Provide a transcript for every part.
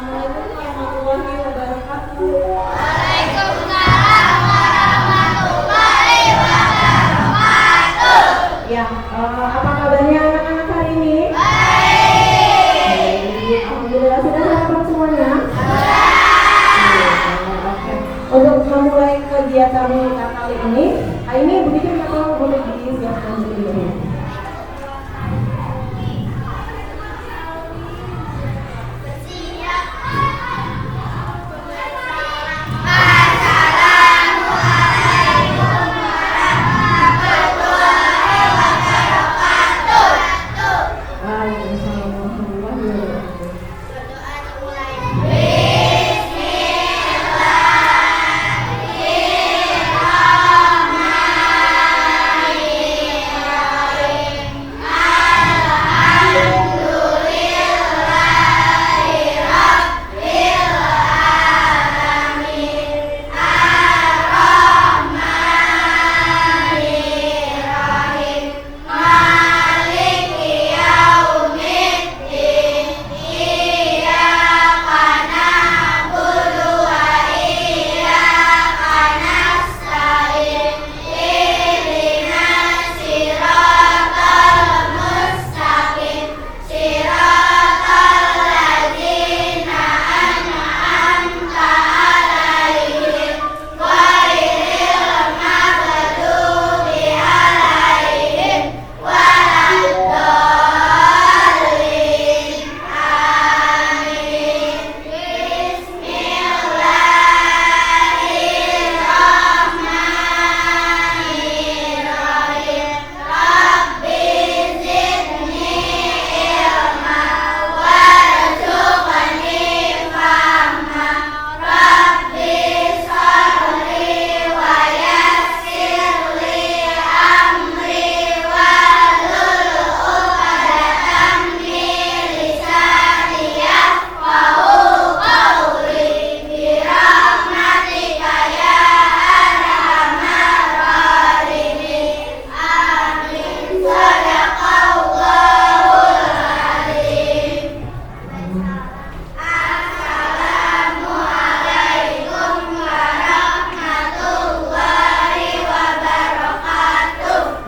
Assalamualaikum warahmatullahi wabarakatuh. Waalaikumsalam warahmatullahi wabarakatuh. Ya, apa kabarnya anak-anak hari ini? Baik. Alhamdulillah, sudah sarapan semuanya? Sudah. Oke. Untuk memulai kegiatan kita kali ini begitu kita boleh disiapkan dulu.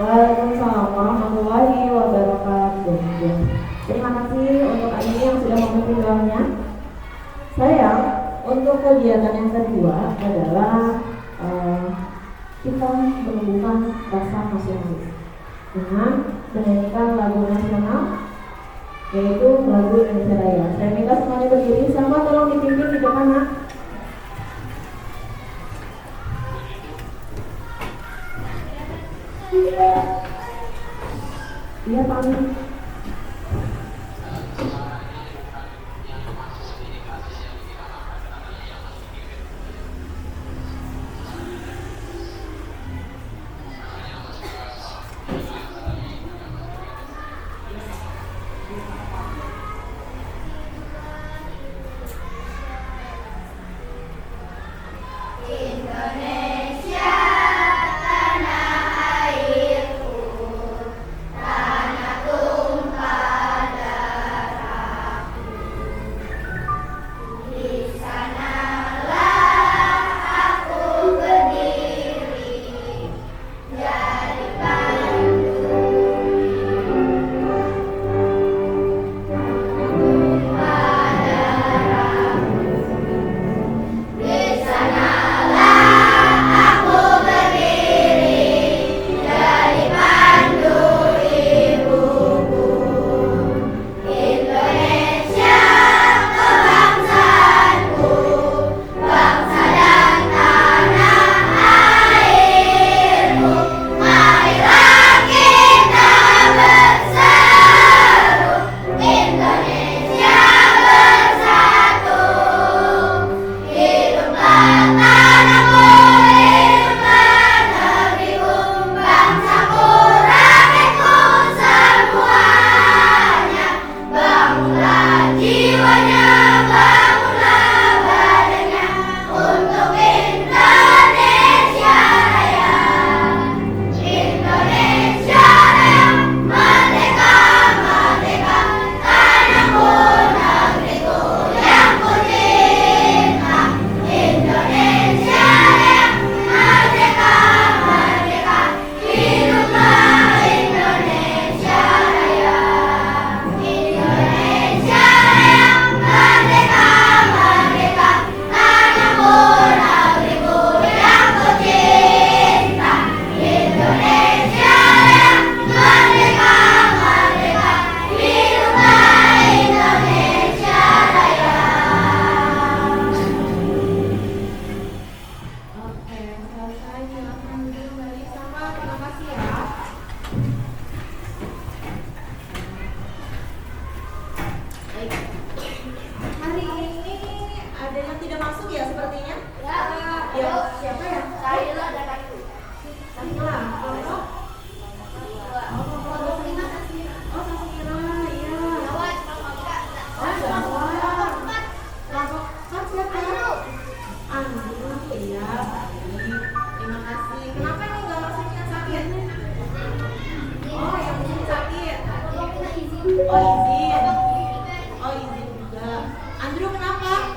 Waalaikumsalam warahmatullahi wabarakatuh. Terima kasih untuk Aini yang sudah memimpin doanya. Saya untuk kegiatan yang kedua adalah kita menumbuhkan rasa nasionalis dengan menyanyikan lagu nasional, yaitu lagu Indonesia Raya. Saya minta semuanya berdiri, sama tolong dipimpin di depan, Nak. Iya, Pak Amin. Andrew kenapa?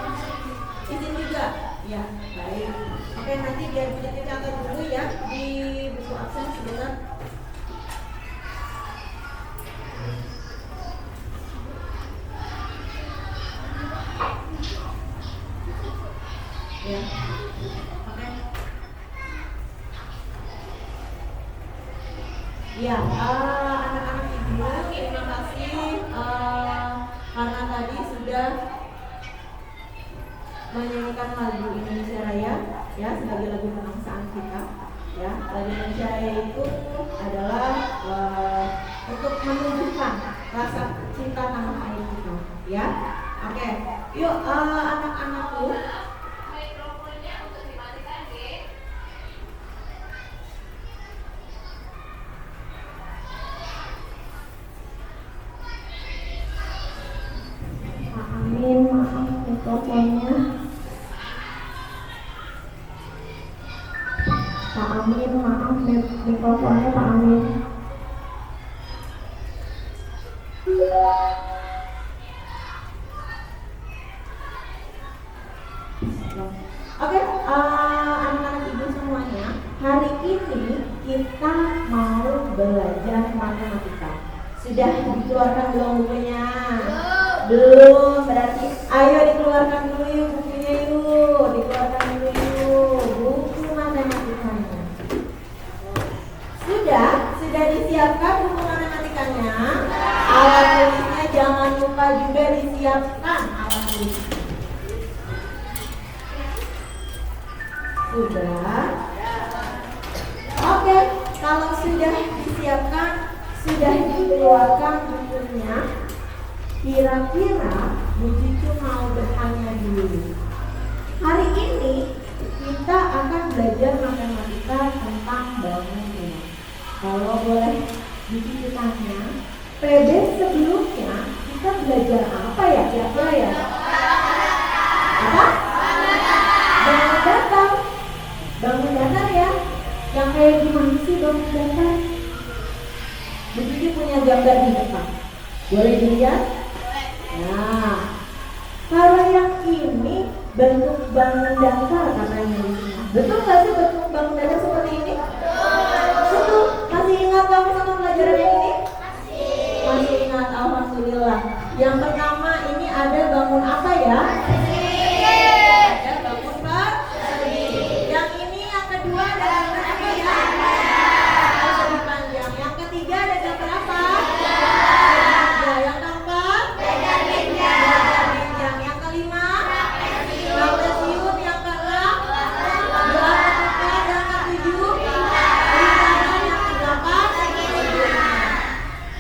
Izin juga? Ya, baik. Oke, nanti biar Bu Titi catat dulu ya di buku absen sebentar. Ya. Oke. Ya, anak-anak ibu, terima kasih karena tadi sudah menyanyikan lagu Indonesia Raya ya sebagai lagu kebangsaan kita ya. Lagu Indonesia Raya itu adalah untuk menunjukkan rasa cinta tanah air kita ya. Oke, yuk anak-anakku. Amin, maaf mikrofonnya. Pak Amin, maaf mikrofonnya Pak Amin. Oke, anak-anak ibu semuanya, hari ini kita mau belajar matematika. Sudah dikeluarkan belum bukunya? Belum, berarti ayo dikeluarkan dulu yuk bukunya yuk, dikeluarkan dulu yuk buku matematikanya. Sudah disiapkan buku matematikanya. Alat tulisnya jangan lupa juga disiapkan alat tulis. Sudah. Oke, kalau sudah disiapkan, sudah dikeluarkan bukunya. Kira-kira Bu Cicu mau bertanya dulu. Hari ini kita akan belajar matematika tentang bangun rumah. Kalau boleh Bu Cicu tanya, PB sebelumnya kita belajar apa ya kira-kira ya? Apa? Bangun datar. Bangun datar ya? Yang kayak gimana sih bangun datar? Bu Cicu punya gambar di depan. Boleh dilihat? Nah, kalau yang ini bentuk bangun datar katanya di sini. Betul nggak sih bentuk bangun datar seperti ini? Betul. Masih ingat kamu sama pelajaran yang ini? Masih ingat, alhamdulillah. Yang pertama ini ada bangun apa ya? Ada bangun persegi. Yang ini yang kedua ada bangun apa ya? Persegi panjang. Yang ketiga ada gambar apa? Yang keempat? Yang kelima? Trapesium. Yang keenam? Gelar ketupat. Yang ketujuh? Lingkaran. Yang kedelapan?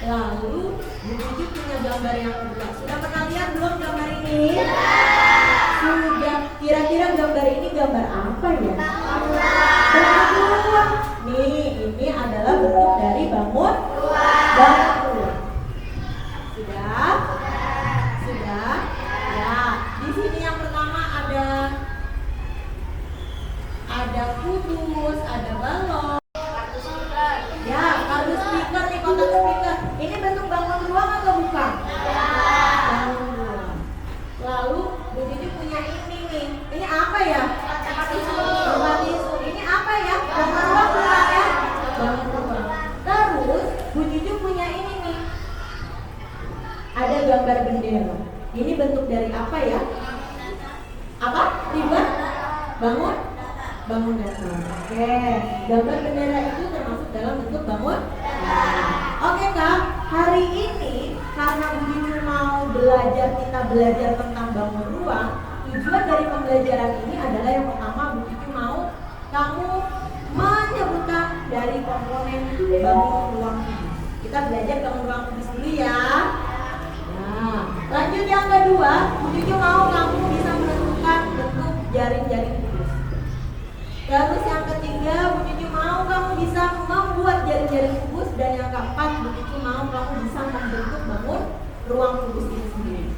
Lalu Bu Cicu punya gambar yang kedua. Sudah pernah lihat belum gambar ini? Sudah. Kira-kira gambar ini gambar apa ya? Bangun ruang. Nih, ini adalah bentuk dari bangun ruang. Sudah? Sudah? Ya, di sini yang pertama ada kudus, ada balon. Ya, kardus speaker nih, kotak speaker. Ini bentuk bangun ruang atau bukan? Bangun ruang. Lalu Bu Cicu punya ini nih. Ini apa ya? Tempat tisu. Ini apa ya? Bangun ruang bukan ya? Bangun ruang. Terus Bu Cicu punya ini nih. Ada gambar bendera. Ini bentuk dari apa ya? Apa? Ribuan? Bangun datar. Oke, gambar bendera itu termasuk dalam bentuk bangun. Oke Kak, hari ini karena Bu Cicu mau kita belajar tentang bangun ruang. Tujuan dari pembelajaran ini adalah yang pertama Bu Cicu mau kamu menyebutkan dari komponen bangun ruang kudus. Kita belajar bangun ruang kudus dulu ya. Nah, lanjut yang kedua, Bu Cicu mau kamu bisa menentukan bentuk jaring-jaring kudus. Terus yang ketiga, Bu Cicu mau kamu bisa membuat jaring-jaring kubus. Dan yang keempat, Bu Cicu mau kamu bisa membentuk bangun ruang kubus ini sendiri.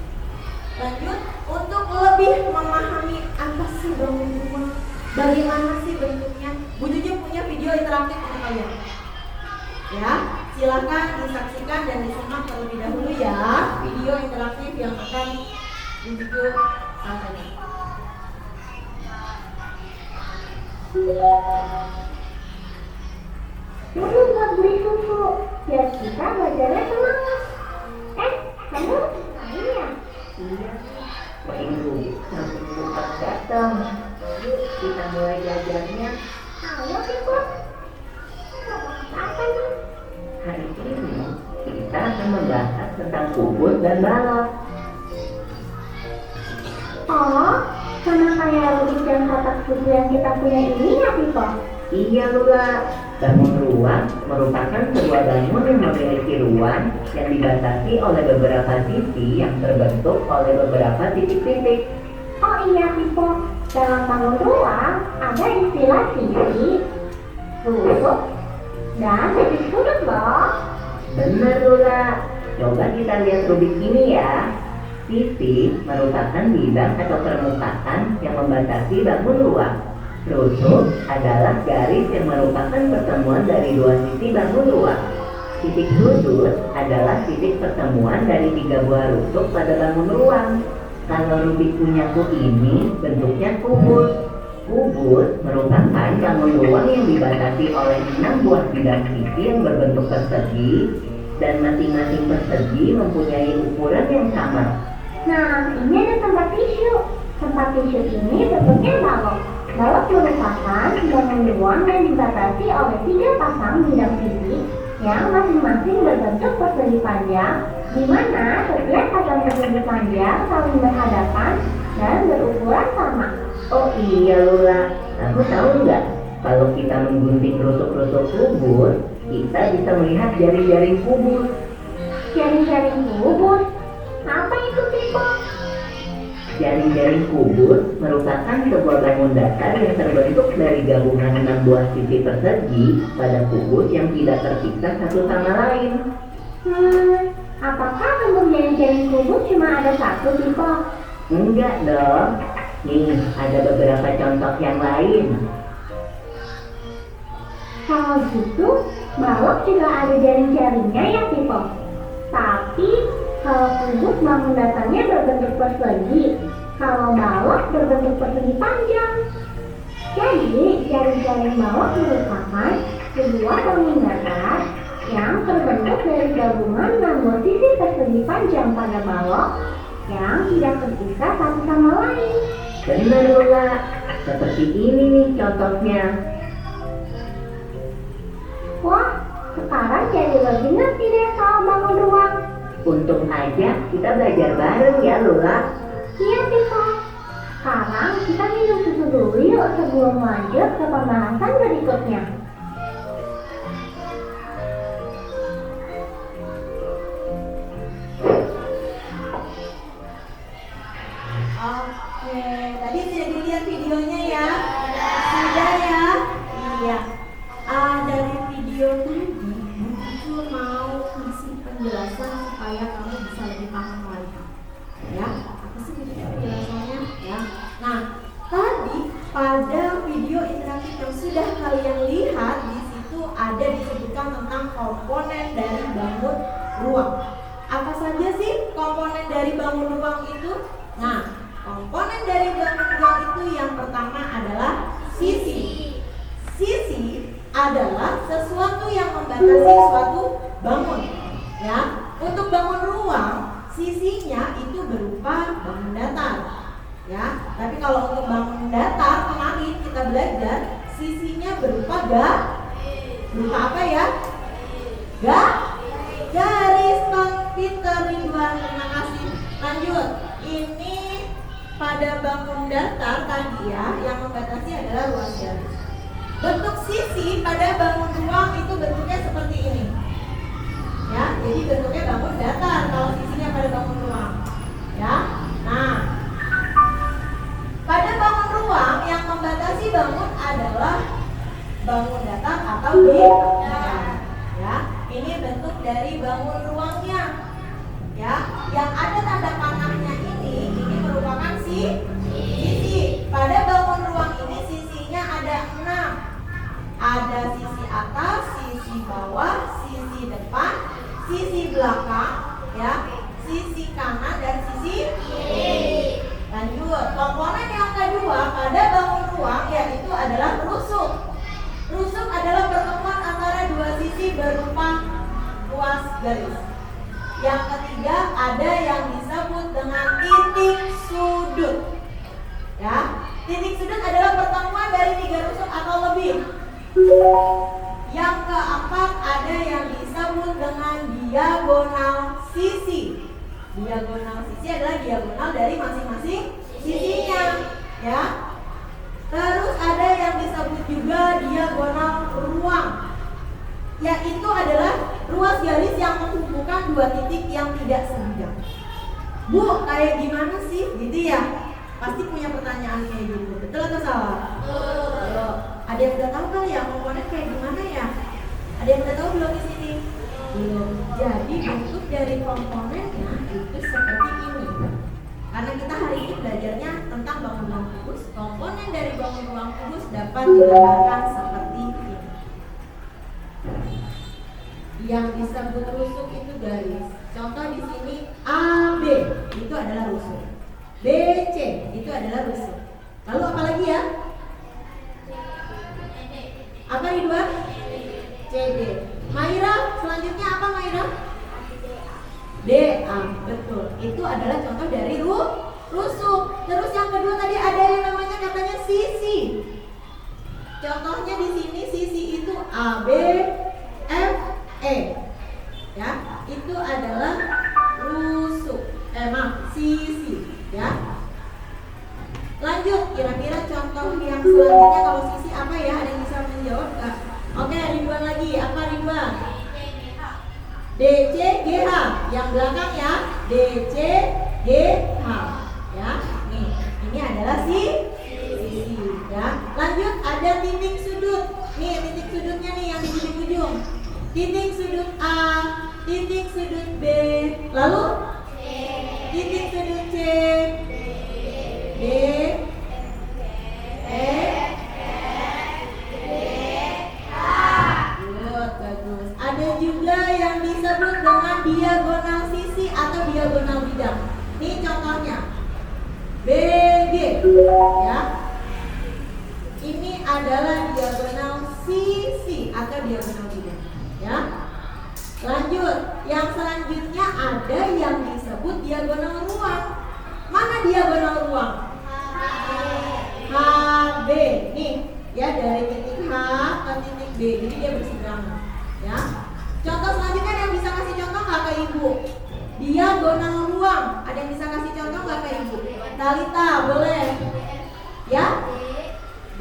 Lanjut, untuk lebih memahami apa sih bangun rumah, bagaimana sih bentuknya, Bu Cicu punya video interaktif untuk kalian. Ya, silakan disaksikan dan disimak terlebih dahulu ya video interaktif yang akan Tunjuk katanya. Dulu buat beli susu, biar kita belajarnya semangat. Kamu ngapain ya? Iya, Pak Ibu, sampai bukan datang. Yuk kita mulai belajarnya. Ayo Pipo. Apa nih? Hari ini kita akan membahas tentang kubus dan balok. Oh, sama kayak rubik dan kotak susu yang kita punya ini ya Pipo? Iya Lula, bangun ruang merupakan sebuah bangun yang memiliki ruang yang dibatasi oleh beberapa sisi yang terbentuk oleh beberapa titik-titik. Oh iya Pipo, dalam bangun ruang ada istilah sisi, sudut, dan titik sudut loh. Benar Lula, coba kita lihat rubik ini ya. Sisi merupakan bidang atau permukaan yang membatasi bangun ruang. Rusuk adalah garis yang merupakan pertemuan dari dua sisi bangun ruang. Titik sudut adalah titik pertemuan dari tiga buah rusuk pada bangun ruang. Kalau rubik punyaku ini bentuknya kubus. Kubus merupakan bangun ruang yang dibatasi oleh 6 buah bidang sisi yang berbentuk persegi, dan masing-masing persegi mempunyai ukuran yang sama. Nah, ini ada tempat tisu. Tempat tisu ini bentuknya balok. Balok merupakan bangun ruang yang dibatasi oleh 3 pasang bidang sisi yang masing-masing berbentuk persegi panjang, di mana setiap pasang persegi panjang saling berhadapan dan berukuran sama. Oh iya Lula, kamu tahu nggak? Kalau kita menggunting rusuk-rusuk kubus, kita bisa melihat jaring-jaring kubus. Jaring-jaring kubus. Apa itu Pipo? Jaring-jaring kubus merupakan sebuah bangun datar yang terbentuk dari gabungan 6 buah sisi persegi pada kubus yang tidak terpisah satu sama lain. Apakah bentuk jaring-jaring kubus cuma ada satu Pipo? Enggak dong. Nih, ada beberapa contoh yang lain. Kalau gitu, balok juga ada jaring-jaringnya ya Pipo. Tapi kalau kubus bangun datarnya berbentuk persegi, kalau balok berbentuk persegi panjang. Jadi jaring-jaring balok merupakan sebuah bangun datar yang terbentuk dari gabungan 6 buah sisi persegi panjang pada balok yang tidak terpisah satu sama lain. Benar Lula, seperti ini nih contohnya. Wah, sekarang jadi lebih ngerti deh soal bangun ruang. Untung aja kita belajar bareng ya Lula. Iya Pipo. Sekarang kita minum susu dulu yuk sebelum lanjut ke pembahasan berikutnya. Oke, tadi sudah dilihat videonya ya? Sudah ya? Iya. Dari video tadi, aku mau kasih penjelasan supaya kamu bisa lebih paham lagi. Ya, apa sih penjelasannya? Ya. Nah, tadi pada video interaktif yang sudah kalian lihat di situ ada disebutkan tentang komponen dari bangun ruang. Apa saja sih komponen dari bangun ruang itu? Nah, komponen dari bangun ruang itu yang pertama adalah sisi. Sisi adalah sesuatu yang membatasi suatu bangun. Ya, untuk bangun ruang, sisinya itu berupa bangun datar. Ya, tapi kalau untuk bangun datar kemarin kita belajar sisinya berupa berupa apa ya? Garis. Pinter Ridwan, terima kasih. Lanjut. Ini pada bangun datar tadi ya, yang membatasi adalah ruas garis. Bentuk sisi pada bangun ruang itu bentuknya seperti ini. Ya, jadi bentuknya bangun datar kalau sisinya pada bangun ruang. Ya. Nah, pada bangun ruang yang membatasi bangun adalah bangun datar atau bidang. Ya, ini bentuk dari bangun ruangnya. Ya, yang ada tanda panahnya ini merupakan sisi. Pada bangun ruang ini sisinya ada 6. Ada sisi atas, sisi bawah, sisi depan, sisi belakang, ya, sisi kanan dan sisi kiri. garis. Yang ketiga ada yang disebut dengan titik sudut. Ya, titik sudut adalah pertemuan dari 3 rusuk atau lebih. Yang keempat ada yang disebut dengan diagonal sisi. Diagonal sisi adalah diagonal dari masing-masing sisinya, ya. Terus ada yang disebut juga diagonal ruang, yaitu adalah ruas garis yang menghubungkan 2 titik yang tidak sebidang. Bu, kayak gimana sih? Gitu ya? Pasti punya pertanyaan kayak gitu. Betul atau salah? Betul. Ada yang udah tahu kali ya komponen kayak gimana ya? Ada yang udah tahu belum di sini? Belum. Jadi bentuk dari komponennya itu seperti ini. Karena kita hari ini belajarnya tentang bangun ruang kubus, komponen dari bangun ruang kubus dapat digambarkan seperti ini. Yang disebut rusuk itu garis. Contoh di sini AB itu adalah rusuk. BC itu adalah rusuk. Lalu apa lagi ya? Apa Ridwan? CD. Maira, selanjutnya apa Maira? DA, betul. Itu adalah contoh dari rusuk. Terus yang kedua tadi ada yang namanya katanya sisi. Contohnya di sini sisi itu AB, F, E. Ya, itu adalah rusuk. Sisi, ya. Lanjut, kira-kira contoh yang selanjutnya kalau sisi apa ya? Ada yang bisa menjawab nggak? Oke, Ridwan lagi. Apa Ridwan? DC, GH. Yang belakang ya. DC, GH. Ya, nih. Ini adalah sisi, ya. Lanjut, ada titik sudut. Nih, titik sudutnya nih yang di ujung-ujung. Titik sudut A, titik sudut B, lalu titik sudut C, D, E, good, bagus. Ada juga yang disebut dengan diagonal sisi atau diagonal bidang. Ini contohnya BG, ya. Ini adalah diagonal sisi atau diagonal bidang, ya. Lanjut, yang selanjutnya ada yang disebut diagonal ruang. Mana diagonal ruang? HB, nih ya, dari titik H ke titik B, jadi dia berseberangan, ya. Contoh selanjutnya yang bisa kasih contoh nggak ke ibu? Diagonal ruang, ada yang bisa kasih contoh nggak ke ibu? Talita, boleh? Ya,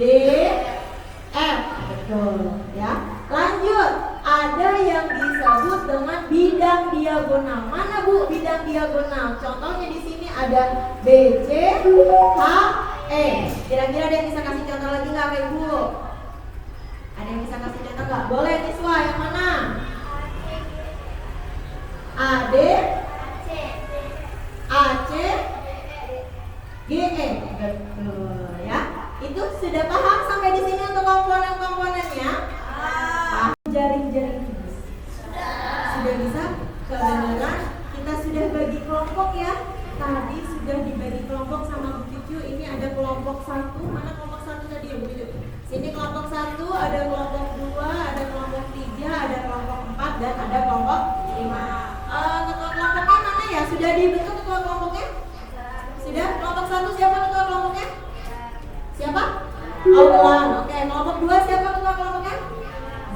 D, F, betul, ya. Lanjut, ada yang disebut dengan bidang diagonal. Mana Bu bidang diagonal? Contohnya di sini ada BC, H, E. Kira-kira ada yang bisa kasih contoh lagi nggak ke Ibu? Ada yang bisa kasih contoh nggak? Boleh Niswa, yang mana? AD, AC, GE. Betul, ya. Itu sudah paham sampai di sini untuk komponen-komponennya? Jaring-jaring kubus. Sudah bisa? Kebenaran kita sudah bagi kelompok ya. Tadi sudah dibagi kelompok sama Bu Cucu. Ini ada kelompok 1. Mana kelompok 1 tadi ya Bu Cucu? Sini kelompok 1, ada kelompok 2, ada kelompok 3, ada kelompok 4, dan ada kelompok 5. Ketua kelompoknya mana ya? Sudah dibentuk ketua kelompoknya? Sudah? Kelompok 1 siapa ketua kelompoknya? Siapa? Aulan. Oke, kelompok 2 siapa ketua kelompoknya?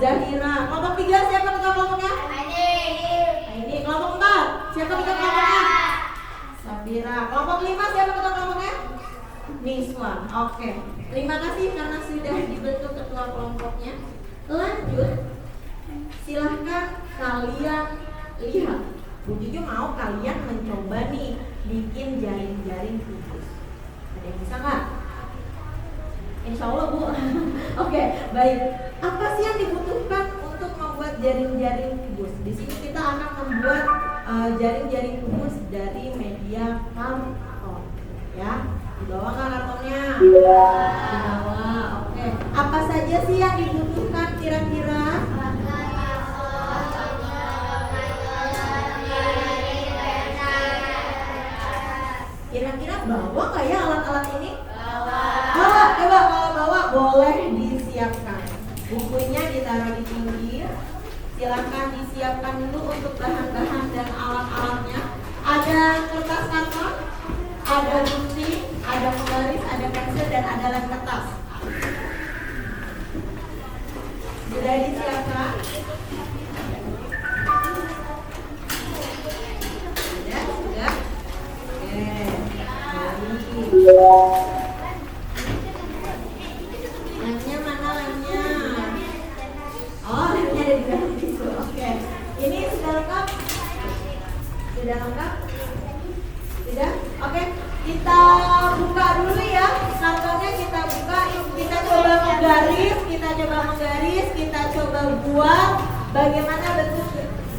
Zahira. Kelompok 3 siapa ketua kelompoknya? Ini. Kelompok 4 siapa ketua kelompoknya? Safira. Kelompok 5 siapa ketua kelompoknya? Niswa. Oke. Terima kasih karena sudah dibentuk ketua kelompoknya. Lanjut. Silahkan kalian lihat. Bu Juju mau kalian mencoba nih bikin jaring-jaring kubus. Ada yang bisa nggak? Insya Allah Bu. Oke, baik. Apa sih yang dibutuhkan untuk membuat jaring-jaring kubus? Di sini kita akan membuat jaring-jaring kubus dari media karton. Ya, di bawah nggak kartonnya? Di bawah. Oke. Apa saja sih yang dibutuhkan kira-kira? Kira-kira bawa nggak ya alat-alat ini? Bawa, coba kalau bawa boleh disiapkan. Bukunya ditaruh di pinggir. Silakan disiapkan dulu untuk bahan-bahan dan alat-alatnya. Ada kertas karton, ada gunting, ada penggaris, ada pensil, dan ada lem kertas. Sudah disiapkan? Sudah? Oke. Lemnya mana lemnya? Oh, lemnya ada di dalam tisu. Oke. Ini sudah lengkap? Sudah lengkap? Sudah? Oke. Kita buka dulu ya. Kartonnya kita buka. Kita coba menggaris. Kita coba buat bagaimana bentuk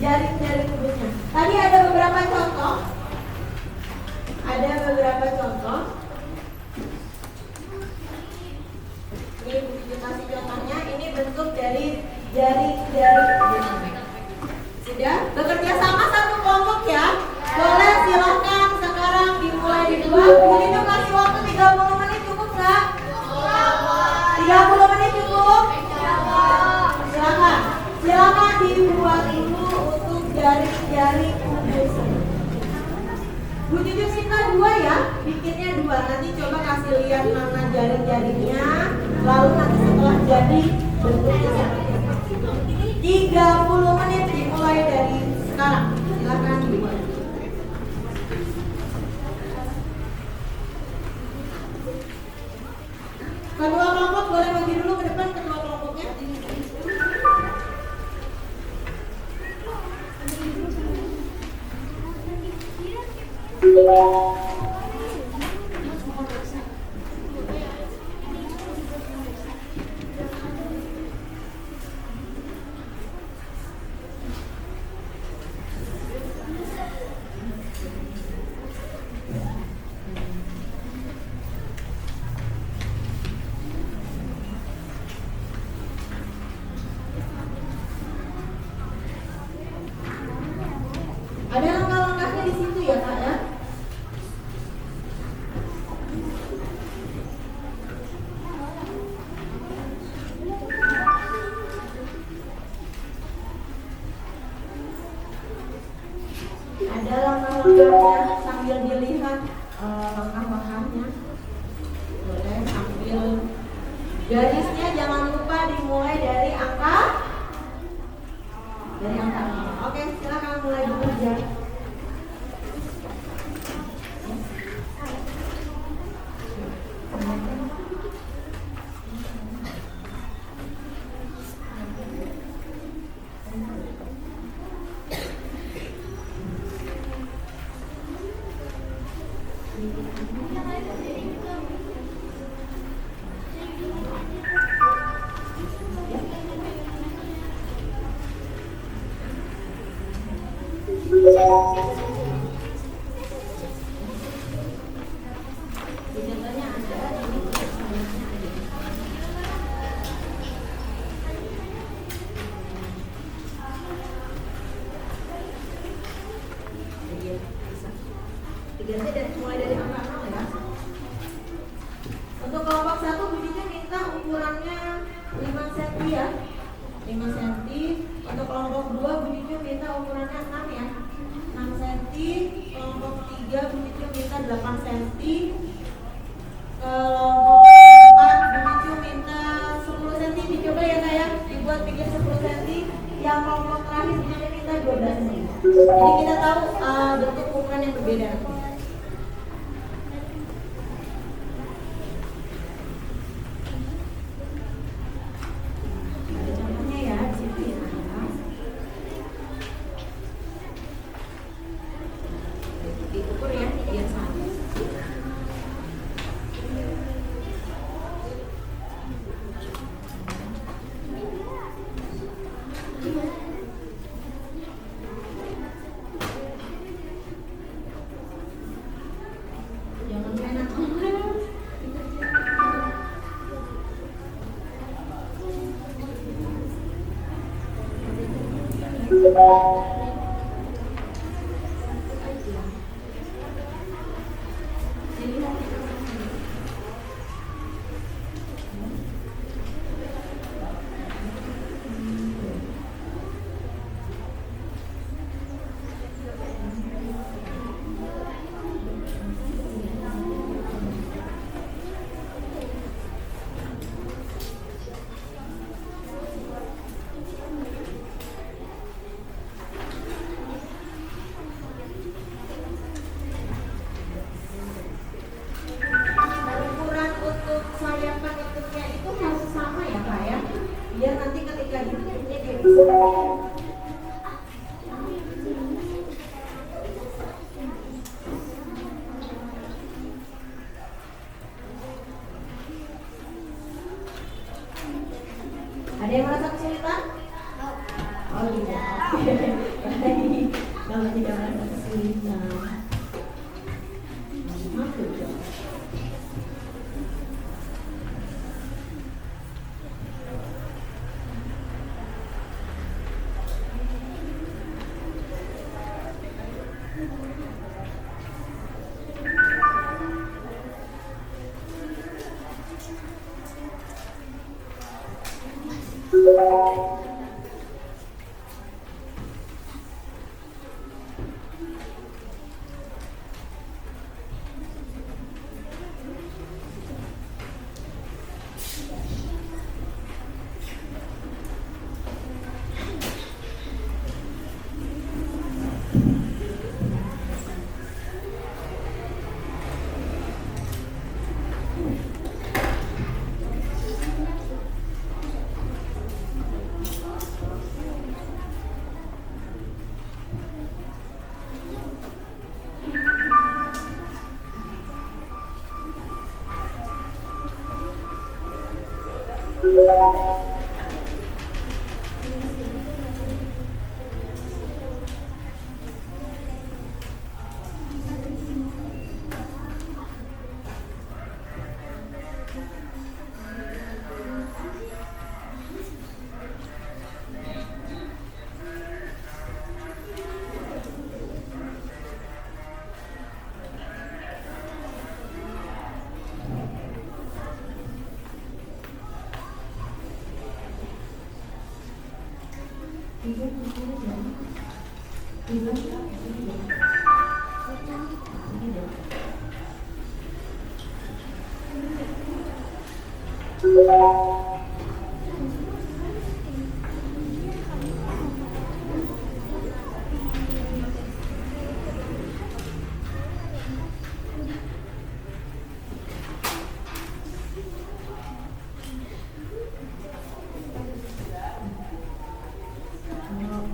jari-jari kubusnya. Tadi ada beberapa contoh. Ini kasih contohnya. Ini bentuk dari jari-jari. Sudah? Bekerja sama satu kelompok ya. Boleh, silahkan sekarang dimulai dibuat. Ini tuh kasih waktu 30 menit, cukup nggak? 30 menit cukup? Silakan dibuat dulu untuk jari-jari kubus. Bu Cucu minta 2 ya, bikinnya 2. Nanti coba kasih lihat mana jari-jarinya. Lalu nanti setelah jadi bentuknya seperti apa. 30 menit dimulai dari sekarang. Silakan dibuat. Kedua kelompok boleh bagi dulu ke depan kedua kelompoknya. Ada langkah-langkahnya di situ ya Kak ya. Ada langkah-langkahnya sambil dilihat langkah-langkahnya. Boleh sambil garisnya jangan lupa dimulai dari angka 0. Oke, silakan mulai bekerja. Mulai dari angka 0 ya. Untuk kelompok 1 bunyinya minta ukurannya 5 cm ya. 5 cm. Untuk kelompok 2 bunyinya minta ukurannya 6 ya. 6 cm. Kelompok 3 bunyinya minta 8 cm. Kelompok 4 bunyinya minta 10 cm. Dicoba ya Kak ya. Dibuat bikin 10 cm. Yang kelompok terakhir bunyinya minta 12 cm. Jadi kita tahu bentuk ukuran yang berbeda. Diukur ya, biar sama. Jangan enak banget. Ada yang merasa kesulitan? Oh tidak. Baik. Kalau tidak merasa kesulitan, masuk dong.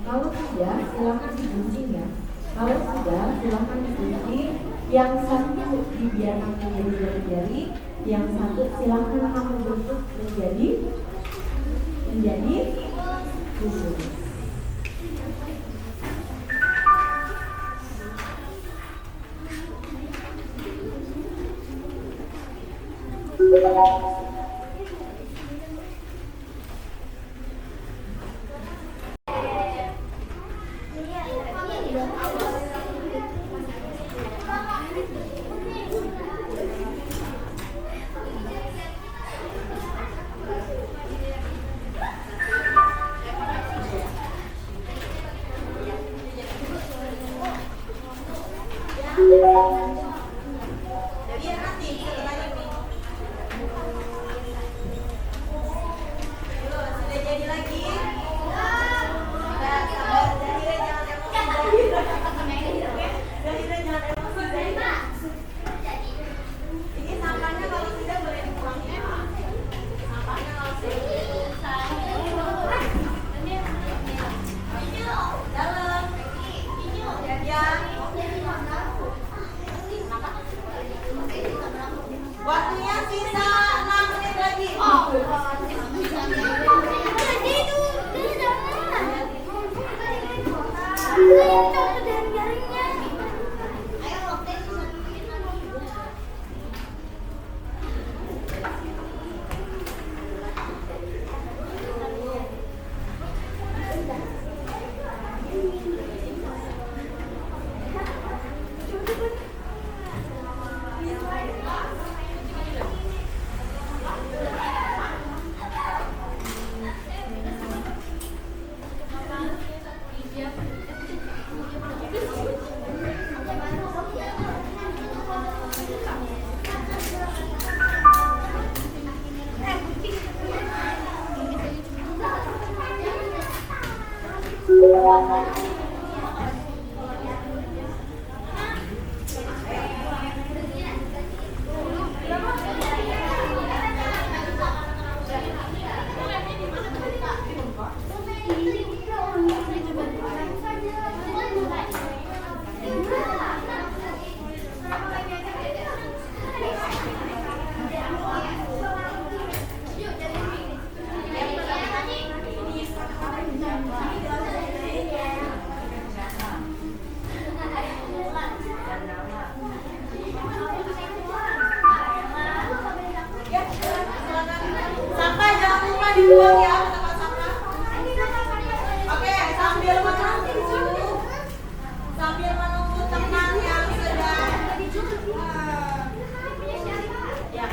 Kalau tidak, silakan dikunci ya. Kalau sudah, silakan dikunci. Yang satu dibiarkan menjadi jari-jari, yang satu silakan kamu bentuk menjadi khusus. Waktunya sisa 6 menit lagi. buang ya ke tempat sampah. Oke, sambil menunggu teman yang sedang ya,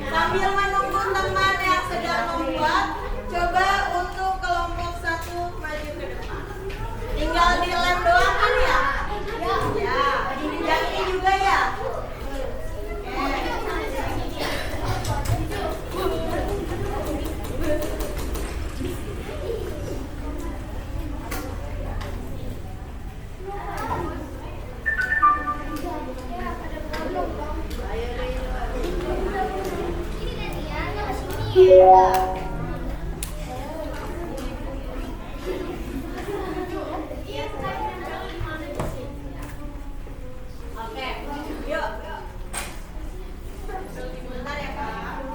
sambil menunggu teman yang sedang membuat, coba untuk kelompok 1 maju ke depan. Tinggal dilem doang kan ya? Ya, yang ini juga ya. Oke, yuk. Sebentar ya, Kak.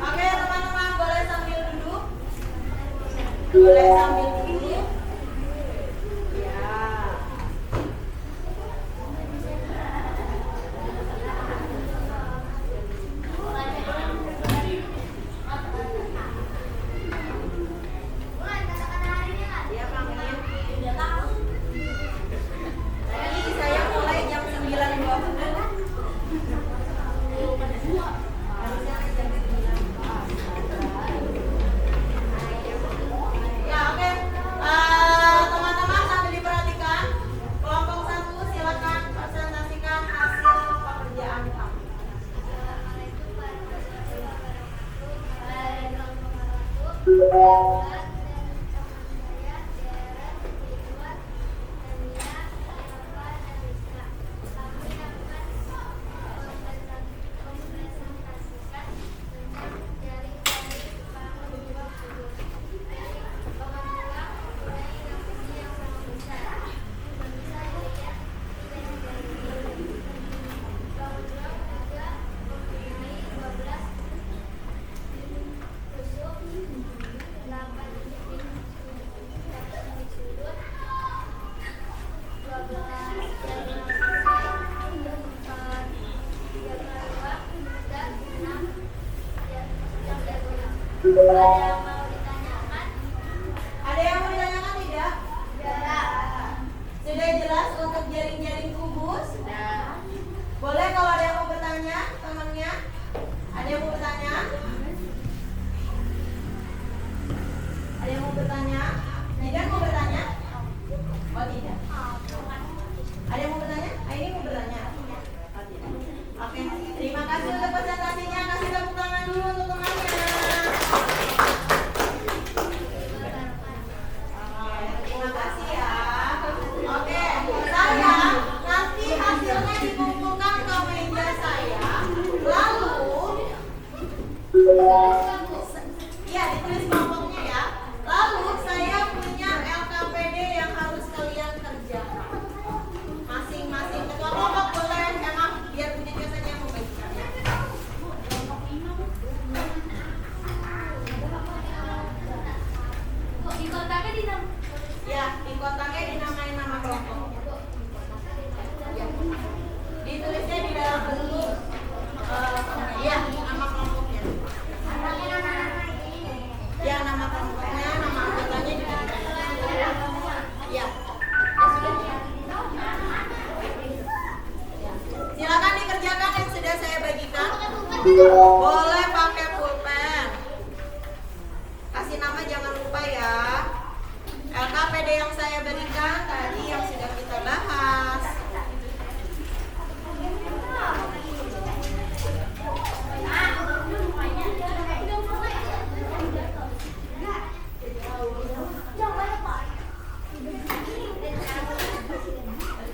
Oke, teman-teman, boleh sambil duduk? Boleh sambil duduk? Ya. Ya, Kang Min. Tadi saya mulai jam 9.20. Ya, oke. Teman-teman sambil diperhatikan, kelompok 1 silakan presentasikan hasil pekerjaan kamu. Ada yang mau ditanyakan tidak? Sudah jelas untuk jaring-jaring kubus? Boleh kalau ada yang mau bertanya, temannya? Ada yang mau bertanya? Ada yang mau bertanya? Tidak mau bertanya? Oh tidak. Ada yang mau bertanya? Ini mau bertanya? Oh tidak. Oke, terima kasih untuk presentasinya. Kasih tepuk tangan dulu untuk temannya. Terima kasih ya. Oke, saya nanti hasilnya dikumpulkan ke meja saya. Lalu, ya ditulis kelompoknya ya. Lalu saya punya LKPD yang harus kalian kerjakan. Masing-masing ketua kelompok boleh emang biar budgetnya saja yang membagikannya. Ya, di kotaknya dinamain nama kelompok. Ya. Ditulisnya di dalam bentuk ya, nama kelompoknya. Ya, nama kelompoknya, nama anggotanya juga. Ya. Silakan dikerjakan yang sudah saya bagikan. Boleh pakai pulpen. Kasih nama jangan lupa ya. LKPD yang saya berikan tadi yang sudah kita bahas.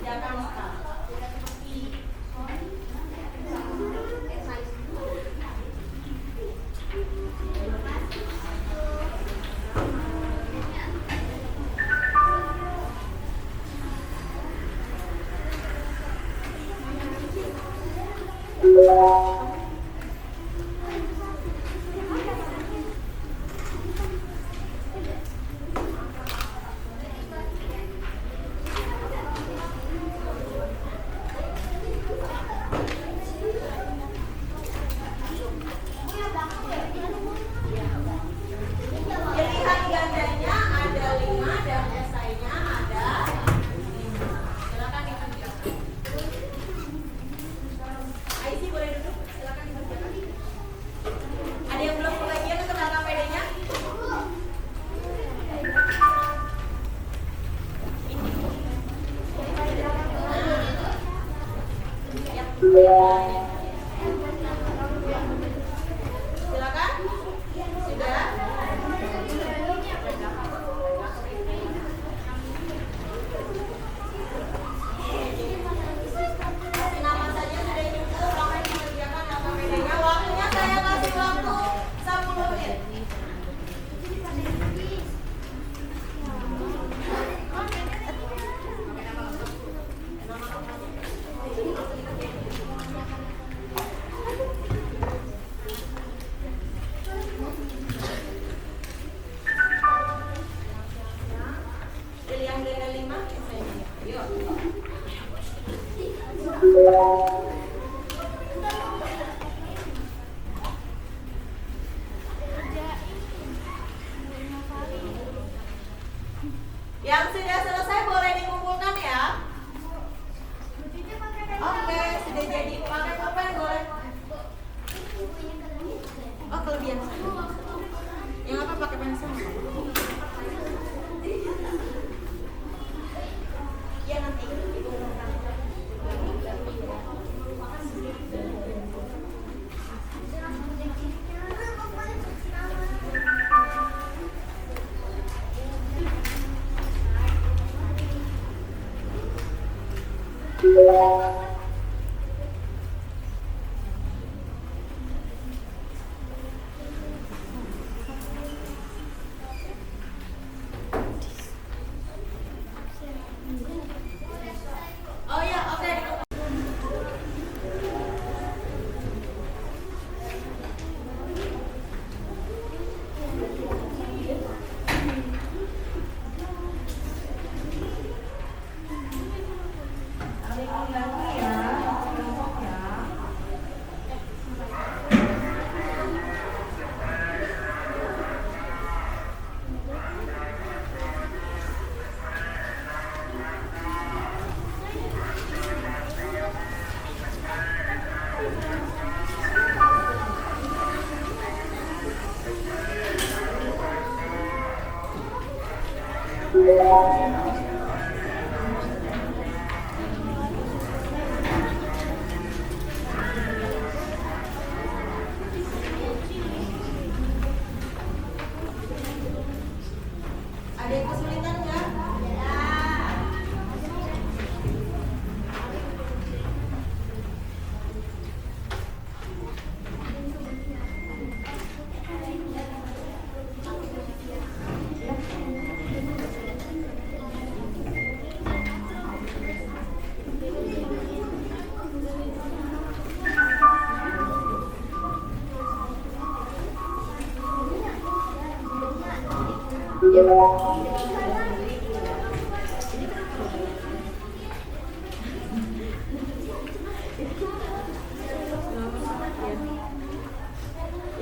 Kerjakan sekarang. Yang sudah selesai boleh dikumpulkan ya. Oke, sudah jadi. Pakai pulpen boleh. Oh, kelebihan. Yang apa pakai pensil? Ya nanti. Oh ya, oke. Ada yang kesulitan nggak?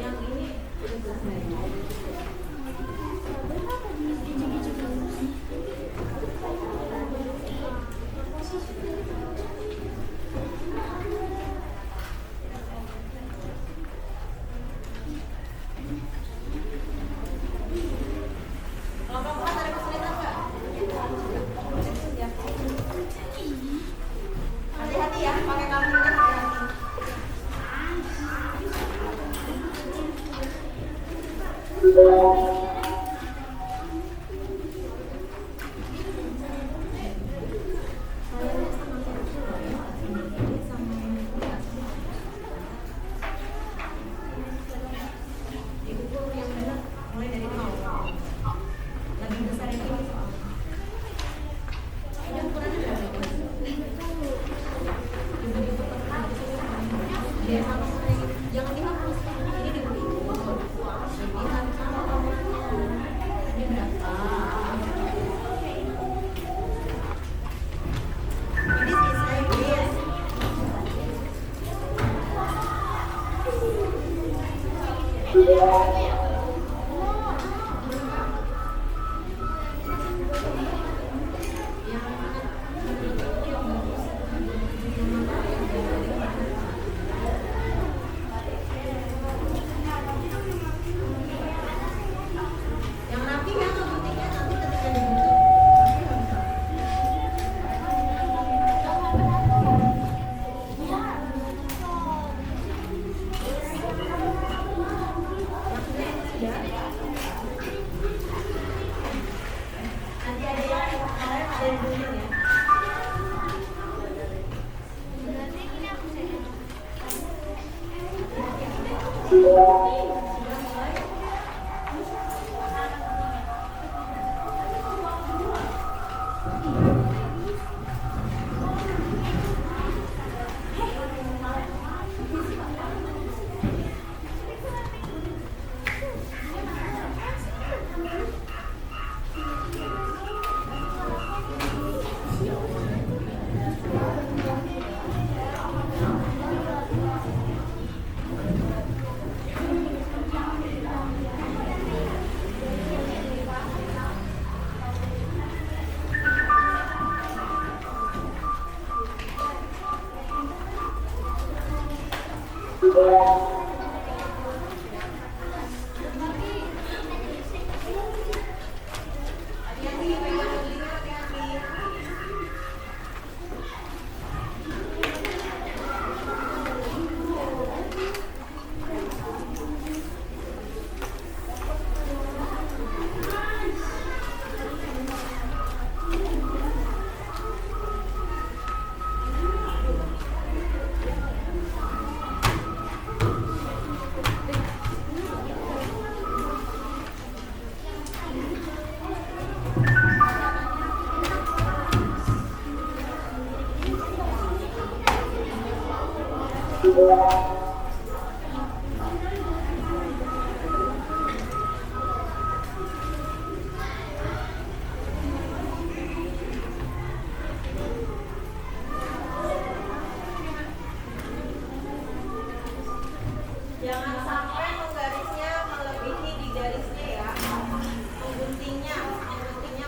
Yang ini udah selesai. Kelompok 4 ada kesulitan nggak? Hati-hati ya, pakai kartunya hati-hati. Ibu guru yang benar mulai dari nol. Lebih besar itu soalnya. Ini ukurannya berapa? Dia sama sering. Jangan dihapus. Ini diberi. Lihat sama kamunya. Ini berapa? Ini selesai, please. Yang rapi ya, kepentingnya nanti ketika dibentuk. Nanti ada yang kemarin ada yang dulu ya. Jangan sampai menggarisnya melebihi di garisnya ya. Mengguntingnya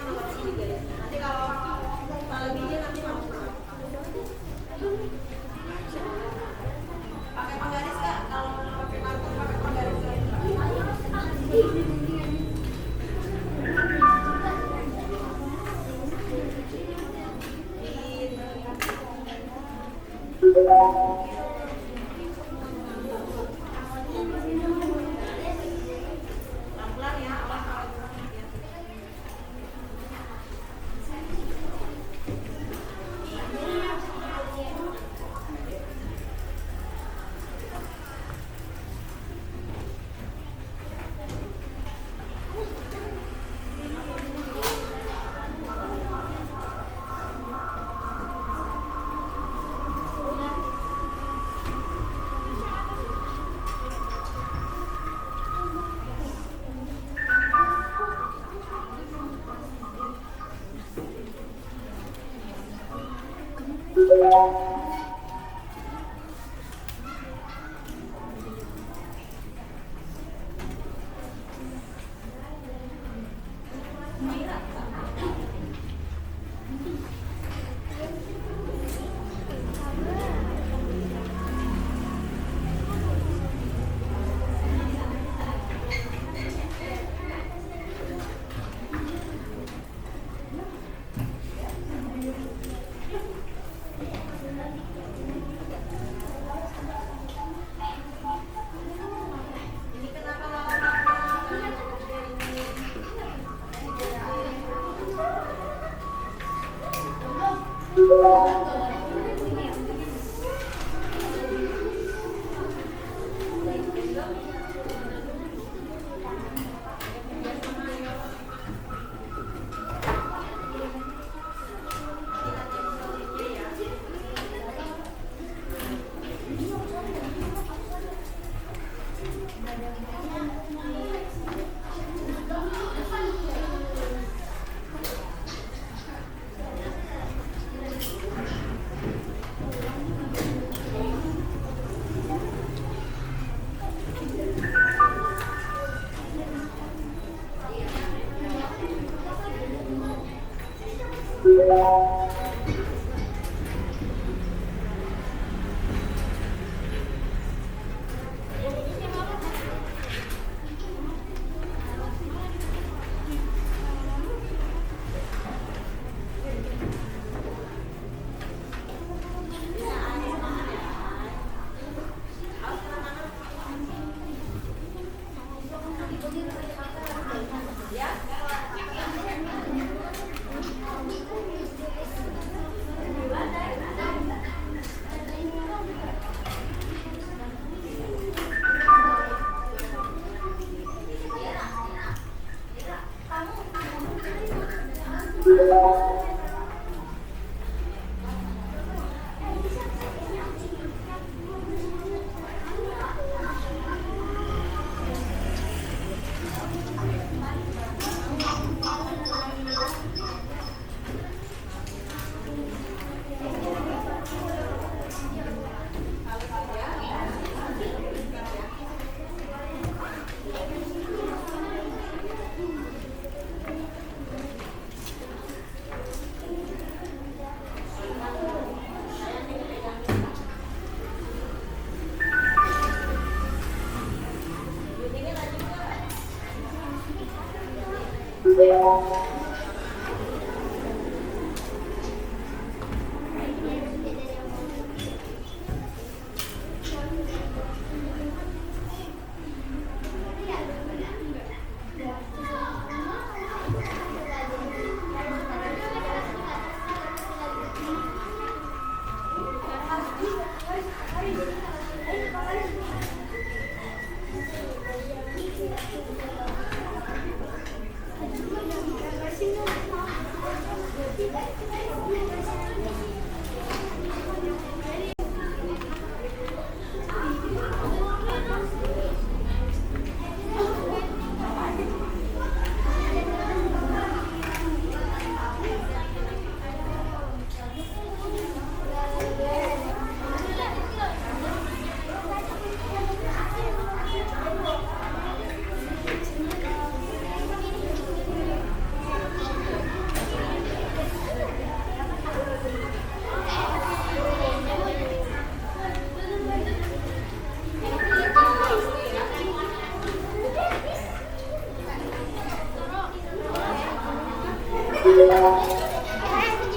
melebihi di garisnya. Nanti kalau melebihi nanti masuk. Pakai penggaris nggak? Kalau pakai kartu pakai penggaris nggak? Pelan-pelan ya, awas kalau ya.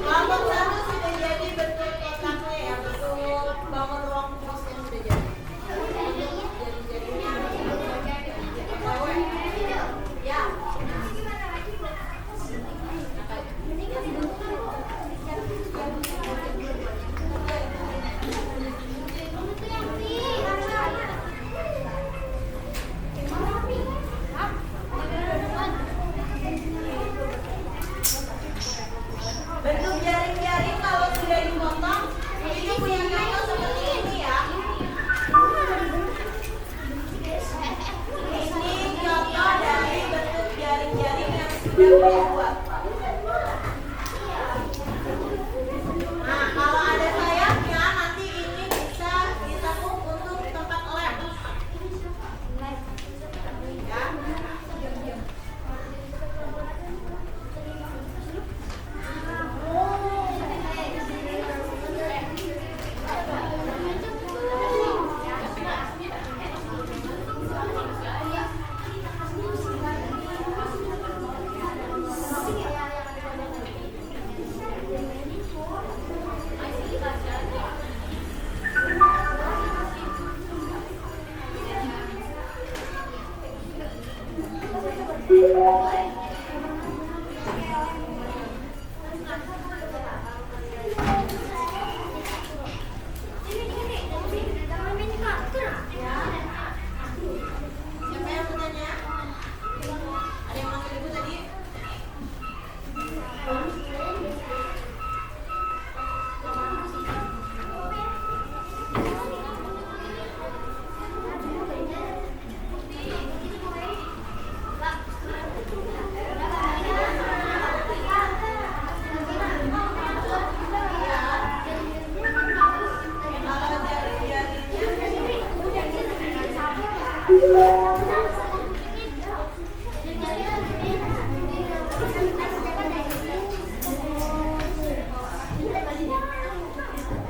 Kelompok satu sudah jadi bentuk kotaknya ya, bentuk bangun ruang pos yang sudah jadi. Ya. Bentuk jaring-jaring kalau sudah dipotong ini punya contoh seperti ini ya. Ini contoh dari bentuk jaring-jaring yang sudah dibuat. Nah, kalau ada sayapnya nanti ini bisa ditekuk untuk tempat lem. Ya. Siapa yang bertanya? Ada yang manggil ibu tadi?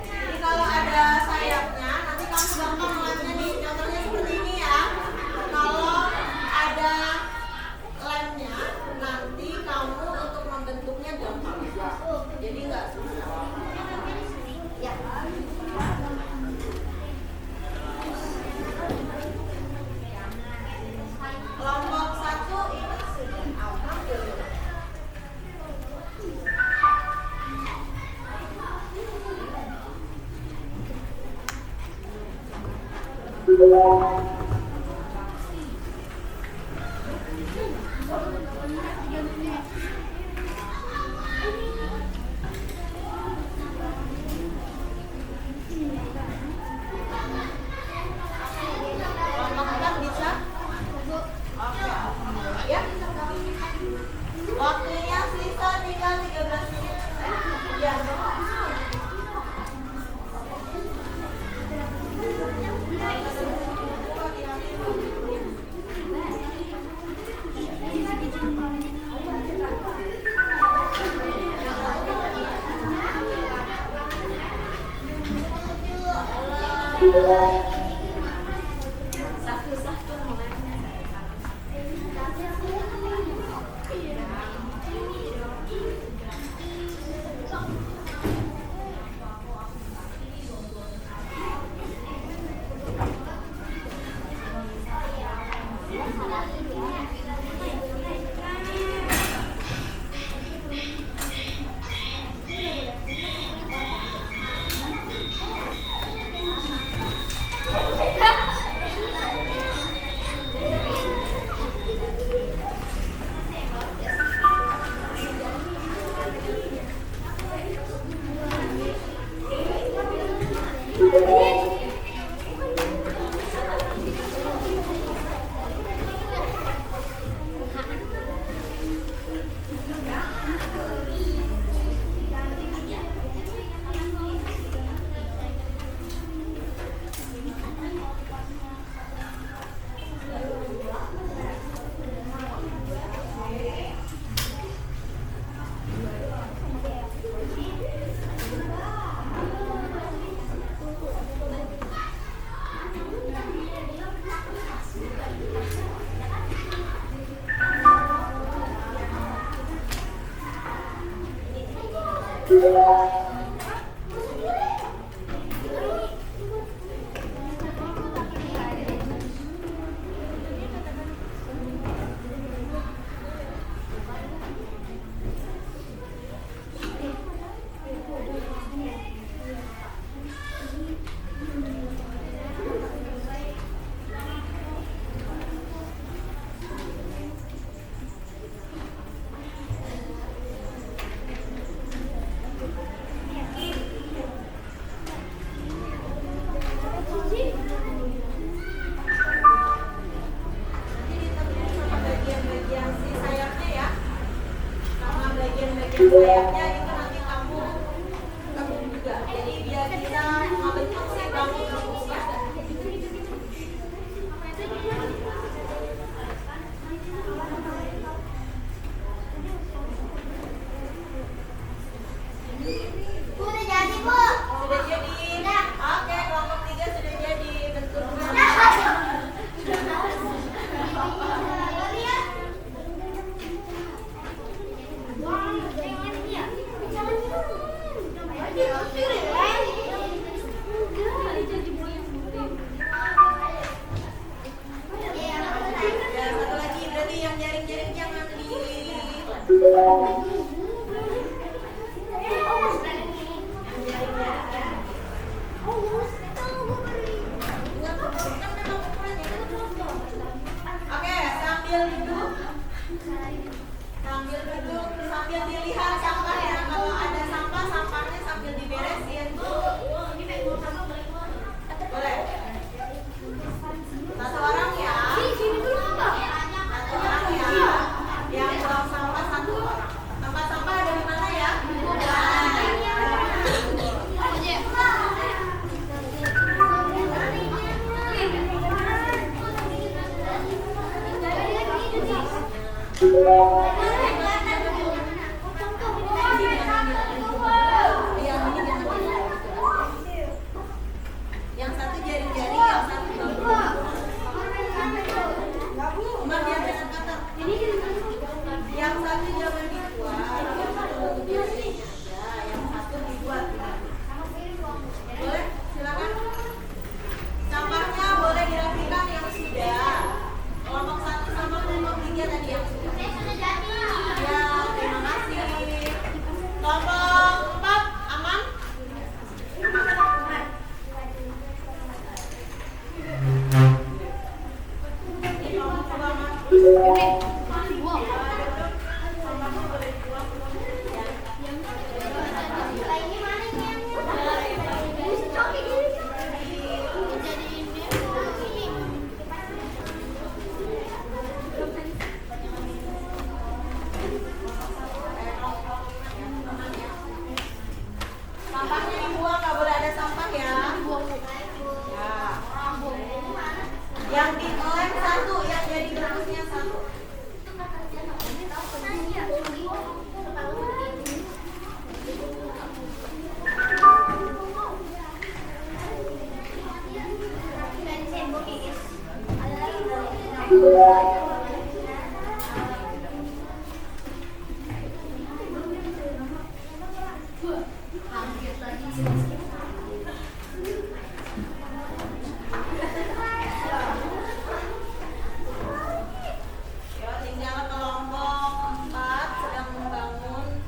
Jadi kalau ada sayapnya, nanti kamu gampang ngelemnya nih. Contohnya seperti ini ya. Kalau ada lemnya, nanti kamu untuk membentuknya gampang. Jadi nggak susah. Ya. Kelompok satu ini sudah alhamdulillah. Kelompok empat bisa? Oke. Ya. Waktunya sisa tinggal 13 menit. Ya. Satu-satu mulai. sayapnya itu nanti kamu tekuk juga, jadi biar bisa membentuk si bangun-bangunnya. Udah jadi, Bu. Sudah jadi. Oke, kelompok 3 sudah jadi bentuk. Ya, satu lagi berarti yang jaring-jaring jangan di Oke, sambil duduk, sambil dilihat sampahnya. Kalau ada sampah, sampahnya sambil diberesin. Boleh? Satu orang ya. Satu orang ya. Yang buang sampah satu orang. Tempat sampah ada di mana ya? Yang satu jari-jari, yang satu bambu. Umar dia jangan kata. Yang satu jangan dibuat, yang satu jari aja, yang satu dibuat. Boleh? Silakan. Sampahnya boleh dirapikan yang sudah. Kelompok 1 sama kelompok 3 tadi yang sudah. Ya, terima kasih. Kelompok 4 aman? Ini kelompok 2 aman. Sampahnya boleh dibuang. Sampahnya dibuang, nggak boleh ada sampah ya. Ya. Yang dilem satu, yang jadi berusnya satu. Ya, tinggal kelompok 4 sedang membangun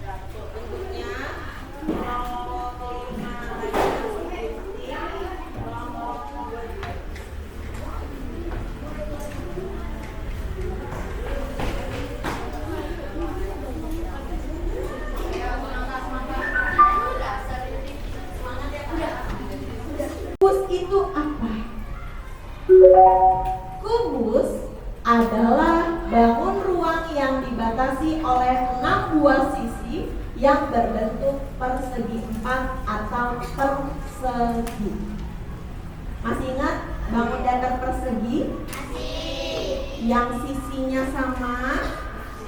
bentuknya. Kelompok 5 tadi masih penting. Kelompok 2 juga. Kubus itu apa? Kubus adalah bangun ruang yang dibatasi oleh 6 buah sisi yang berbentuk persegi 4 atau persegi. Masih ingat bangun datar persegi? Yang sisinya sama?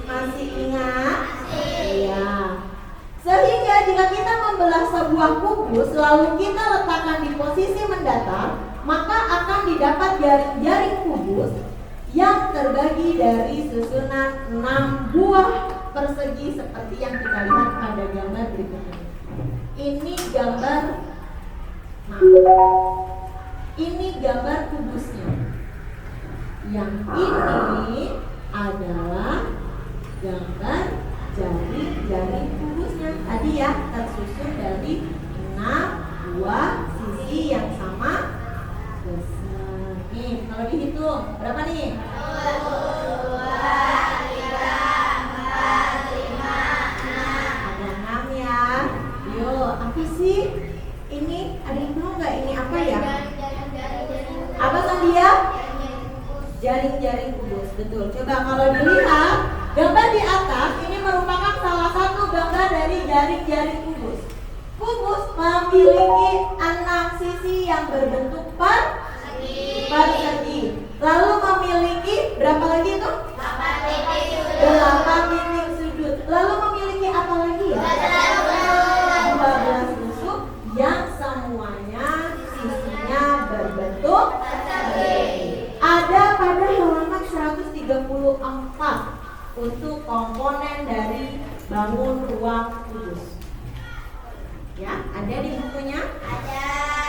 Masih ingat? Iya. Sehingga jika kita membelah sebuah kubus lalu kita letakkan di posisi mendatar, maka akan didapat jaring-jaring kubus yang terbagi dari susunan 6 buah persegi seperti yang kita lihat pada gambar berikut ini. Ini gambar, ini gambar kubusnya. Yang ini adalah gambar jari-jari kubusnya. Tadi ya tersusun dari 6 buah sisi yang sama besar. Nih, kalau dihitung berapa nih? 1, 2, 3, 4, 5, 6. Ada 6 ya. Yuk, apa sih? Ini ada yang tahu nggak ini apa ya? Apa Sandia? Jaring-jaring kubus, betul. Coba kalau dilihat gambar di atas ini merupakan salah satu gambar dari jaring-jaring kubus. Kubus memiliki 6 sisi yang berbentuk persegi. Lalu memiliki berapa lagi itu? 8 titik sudut. Lalu memiliki apa lagi ya? 12 tusuk yang semuanya sisinya berbentuk persegi. Ada pada halaman 134 untuk komponen dari bangun ruang kubus. Ya, ada di bukunya? Ada.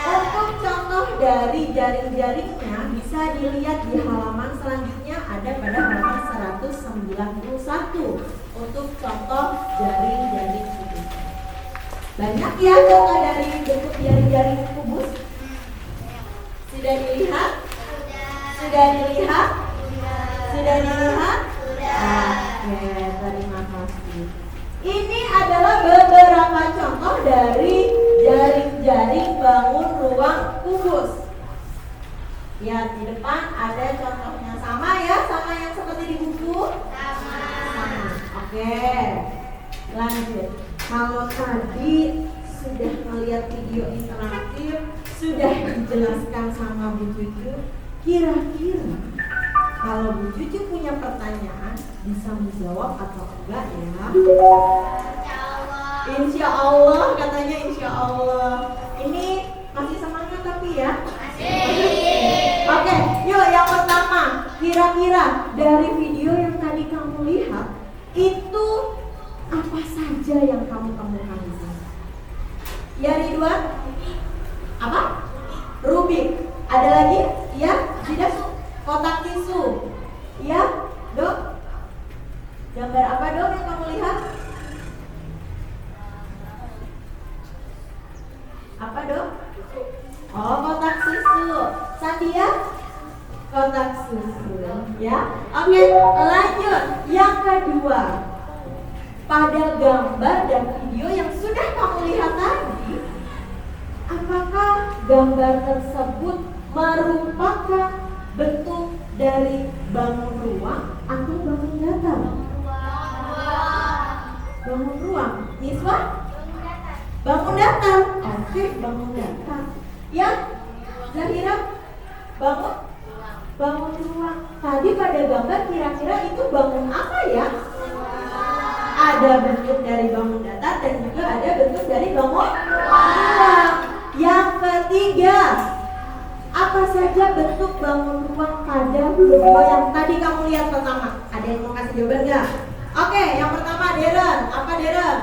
Untuk contoh dari jaring-jaringnya bisa dilihat di halaman selanjutnya, ada pada halaman 191 untuk contoh jaring-jaring kubus. Banyak ya contoh dari bentuk jaring-jaring kubus. Sudah dilihat? Sudah dilihat? Sudah dilihat? Oke, terima kasih. Ini adalah beberapa contoh dari jaring-jaring bangun ruang kubus. Ya, di depan ada contohnya. Sama ya, sama yang seperti di buku? Sama. Oke, lanjut. Kalau tadi sudah melihat video interaktif, sudah dijelaskan sama Bu Cucu, kira-kira kalau Bu Cucu punya pertanyaan bisa menjawab atau enggak ya? Insya Allah, katanya insya Allah. Ini masih semangat tapi ya? Oke, yuk yang pertama. Kira-kira dari video yang tadi kamu lihat itu apa saja yang kamu temukan di sini? Ya Ridwan? Apa? Rubik. Ada lagi? Ya? Tidak? Kotak tisu. Ya? Dok? Gambar apa dok yang kamu lihat? Apa dok? Oh, kotak susu. Sandia? Kotak susu. Ya? Oke, lanjut. Yang kedua, pada gambar dan video yang sudah kamu lihat tadi, apakah gambar tersebut merupakan bentuk dari bangun ruang atau bangun datar? Bangun ruang. Niswa? Bangun datar. Oke, bangun datar. Ya? Zahira? Bangun ruang. Tadi pada gambar kira-kira itu bangun apa ya? Ada bentuk dari bangun datar dan juga ada bentuk dari bangun ruang. Yang ketiga, apa saja bentuk bangun ruang pada video yang tadi kamu lihat pertama? Ada yang mau kasih jawaban nggak? Oke, yang pertama Deren. Apa Deren?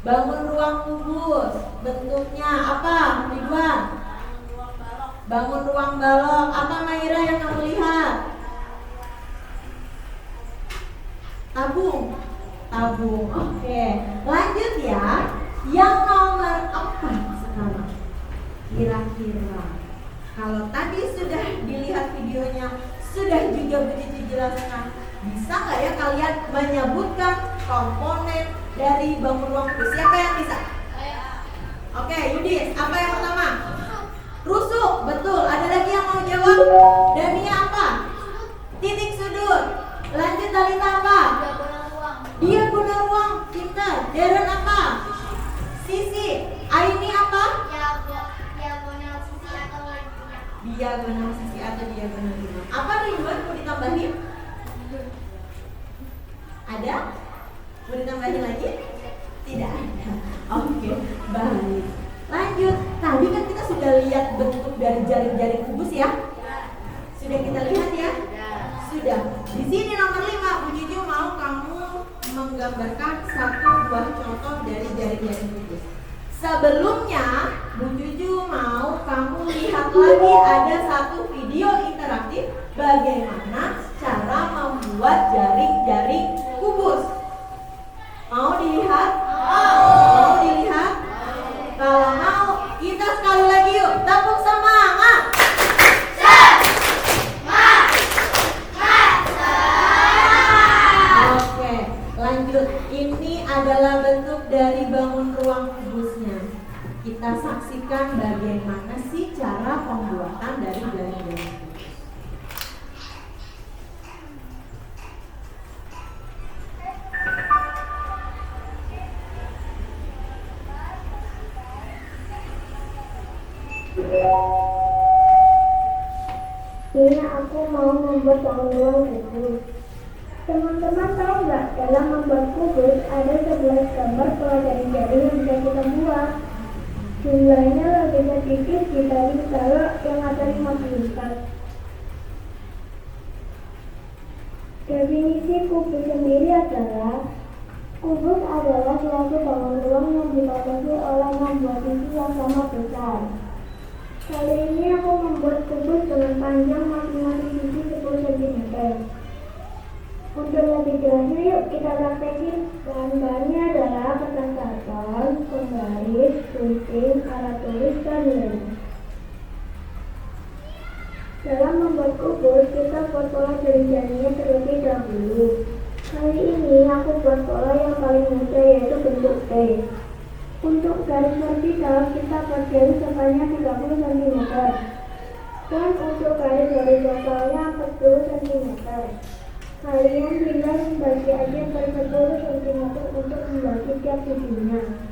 Bangun ruang kubus. Bentuknya apa? Ridwan? Bangun ruang balok. Apa Maira yang kamu lihat? Tabung. Oke, lanjut ya. Yang nomor 4 sekarang. Kira-kira kalau tadi sudah dilihat videonya, sudah juga begitu jelaskan, bisa nggak ya kalian menyebutkan komponen dari bangun ruang kubus? Siapa yang bisa? Oke, Yudis, apa yang pertama? Rusuk, betul. Ada lagi yang mau jawab? Dania apa? Titik sudut. Lanjut Dalita apa? Dia guna ruang. Cinta. Deren apa? Sisi. Aini apa? Diagonal sisi atau diagonal lima. Apa Ridwan mau ditambahin? Ada? Mau ditambahin lagi? Tidak ada. Oke, baik. Lanjut. Tadi kan kita sudah lihat bentuk dari jaring-jaring kubus ya? Sudah kita lihat ya? Sudah. Di sini nomor 5, Bu Juju mau kamu menggambarkan 1, buah contoh dari jari-jari kubus. Sebelumnya, Bu Juju mau kamu lihat lagi ada satu video interaktif bagaimana cara membuat jaring-jaring kubus. Mau dilihat? Mau dilihat? Kalau mau, kita sekali lagi yuk, tepuk semangat! Oke, lanjut. Ini adalah bentuk dari bangun ruang kubusnya. Kita saksikan bagaimana sih cara pembuatan dari jaring-jaring kubus. Ini aku mau membuat bangun ruang kubus. Teman-teman tahu nggak, dalam membuat kubus ada 11 gambar pola jari-jari yang bisa kita buat. Jumlahnya lebih sedikit dibanding kalau yang ada 54. Definisi kubus sendiri adalah kubus adalah suatu bangun ruang yang dibatasi oleh membuat sisi yang sama besar. Kali ini aku membuat kubus dengan panjang masing-masing sisi 10 cm. Untuk lebih jelasnya yuk kita praktekin. Bahan-bahannya adalah kertas karton, penggaris, gunting, alat tulis, dan lem. Dalam membuat kubus, kita buat pola jari-jarinya terlebih dahulu. Kali ini aku buat pola yang paling mudah, yaitu bentuk T. Untuk garis vertikal, kita buat garis sepanjang 30 cm. Dan untuk garis horizontalnya 40 cm. Kalian tinggal membagi aja per 10 cm untuk membagi tiap sisinya.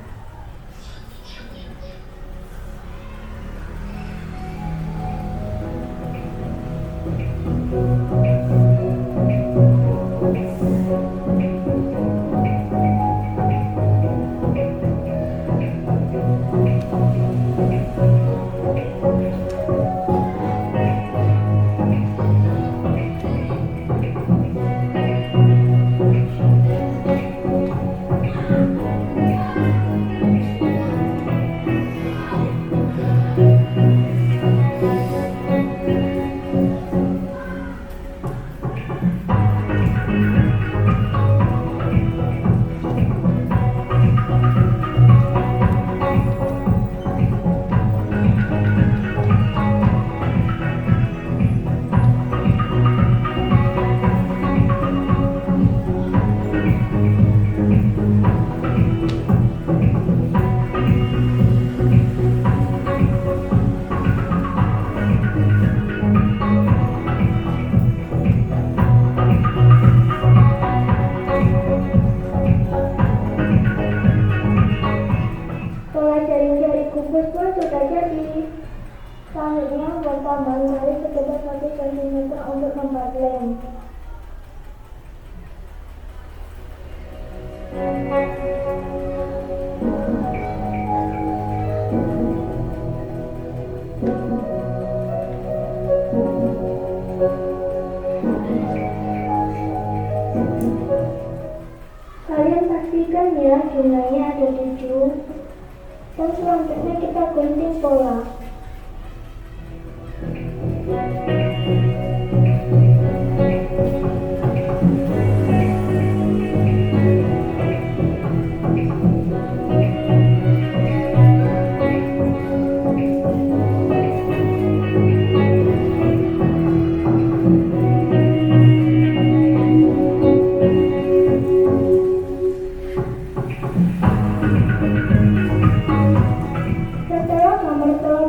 Kubus pun sudah jadi. Selanjutnya buat tambahan garis sekitar 1 cm untuk membuat lem. Kalian pastikan ya jumlahnya ada 7. Dan selanjutnya kita gunting pola. Setelah gambar telah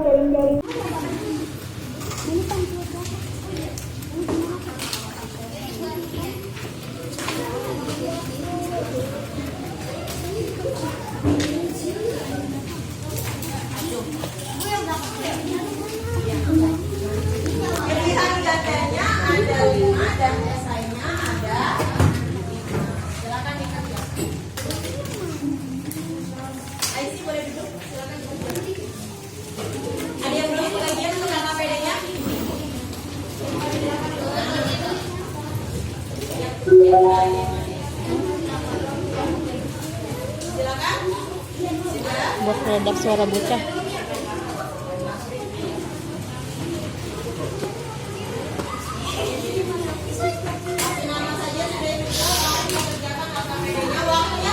buat redap suara bocah.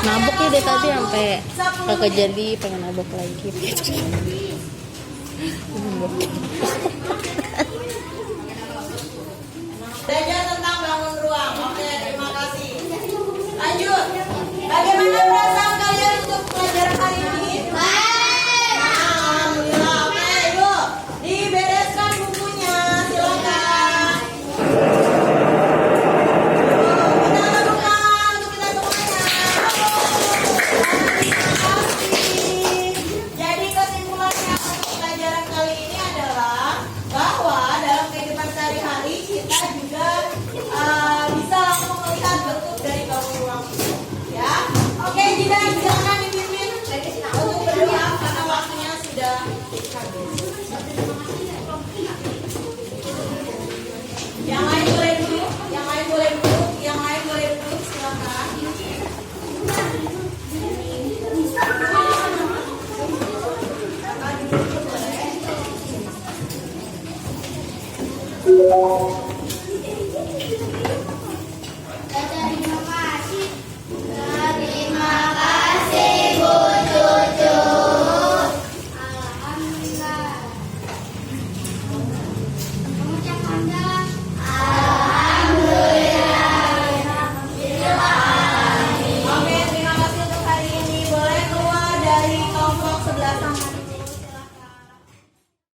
Nabok ya deh tadi sampai kakak jadi pengen nabok lagi. Dadah.